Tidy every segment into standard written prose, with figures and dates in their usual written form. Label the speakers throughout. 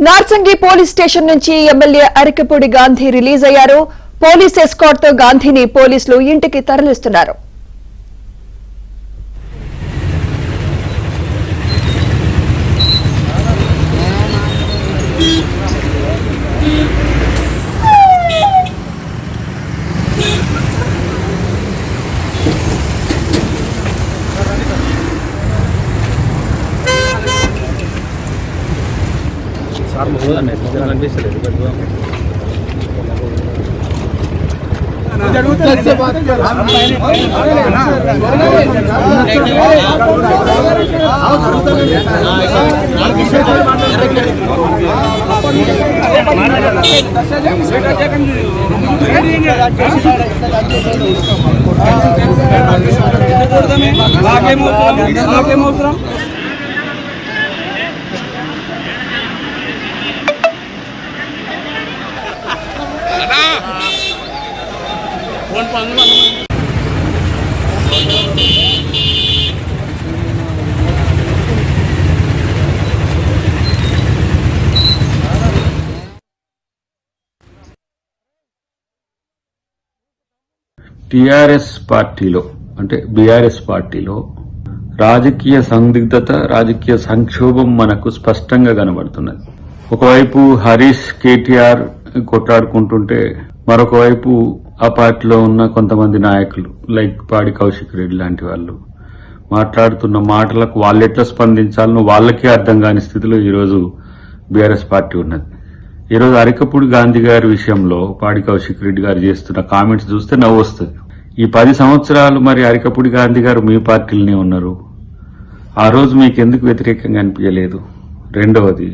Speaker 1: Narsingi police station నుంచి MLA Arikapudi Gandhi release అయ్యారు. Police escort తో గాంధీని పోలీసులు ఇంటికి తరలిస్తున్నారు.
Speaker 2: టీఆర్ఎస్ పార్టీలో అంటే బీఆర్ఎస్ పార్టీలో రాజకీయ సందిగ్ధత, రాజకీయ సంక్షోభం మనకు స్పష్టంగా కనబడుతున్నది. ఒకవైపు హరీష్, కేటీఆర్ కొట్లాడుకుంటుంటే మరొక వైపు ఆ పార్టీలో ఉన్న కొంతమంది నాయకులు లైక్ పాడి కౌశిక్ రెడ్డి లాంటి వాళ్ళు మాట్లాడుతున్న మాటలకు వాళ్ళెట్లా స్పందించాలనో వాళ్ళకే అర్థం కాని స్థితిలో ఈరోజు బీఆర్ఎస్ పార్టీ ఉన్నది. ఈరోజు అరికపూడి గాంధీ గారి విషయంలో పాడి కౌశిక్ రెడ్డి గారు చేస్తున్న కామెంట్స్ చూస్తే నవ్వు వస్తుంది. ఈ 10 సంవత్సరాలు మరి అరికపూడి గాంధీ గారు మీ పార్టీలోనే ఉన్నారు, ఆ రోజు మీకు ఎందుకు వ్యతిరేకంగా అనిపించలేదు? రెండవది,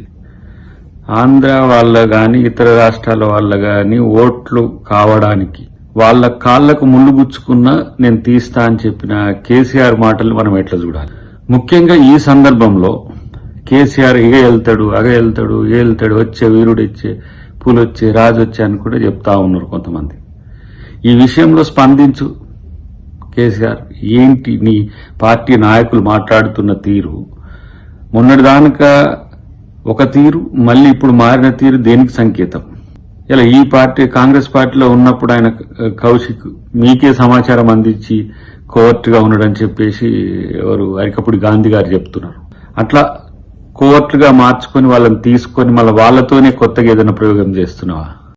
Speaker 2: ఆంధ్ర వాళ్ళ గాని ఇతర రాష్ట్రాల వాళ్ళ గాని ఓట్లు కావడానికి వాళ్ళ కాళ్లకు ముళ్ళు గుచ్చుకున్నా నేను తీస్తా అని చెప్పిన కేసీఆర్ మాటలు మనం ఎట్లా చూడాలి? ముఖ్యంగా ఈ సందర్భంలో కేసీఆర్ ఇగ వెళ్తాడు, అగ వెళ్తాడు, ఏ వెళ్తాడు, వచ్చే వీరుడు ఇచ్చే పూలు వచ్చే రాజు వచ్చే అని కూడా చెప్తా ఉన్నారు కొంతమంది. ఈ విషయంలో స్పందించు కేసీఆర్. ఏంటి నీ పార్టీ నాయకులు మాట్లాడుతున్న తీరు? మొన్నటిదానిక ఒక తీరు, మళ్ళీ ఇప్పుడు మారిన తీరు దేనికి సంకేతం? ఇలా ఈ పార్టీ కాంగ్రెస్ పార్టీలో ఉన్నప్పుడు ఆయన కౌశిక్ మీకే సమాచారం అందించి కోవర్ట్గా ఉన్నాడని చెప్పేసి ఎవరు అరికపూడి గాంధీ గారు చెప్తున్నారు. అట్లా కోవర్ట్గా మార్చుకొని వాళ్ళని తీసుకొని మళ్ళీ వాళ్ళతోనే కొత్తగా ఏదైనా ప్రయోగం చేస్తున్నావా?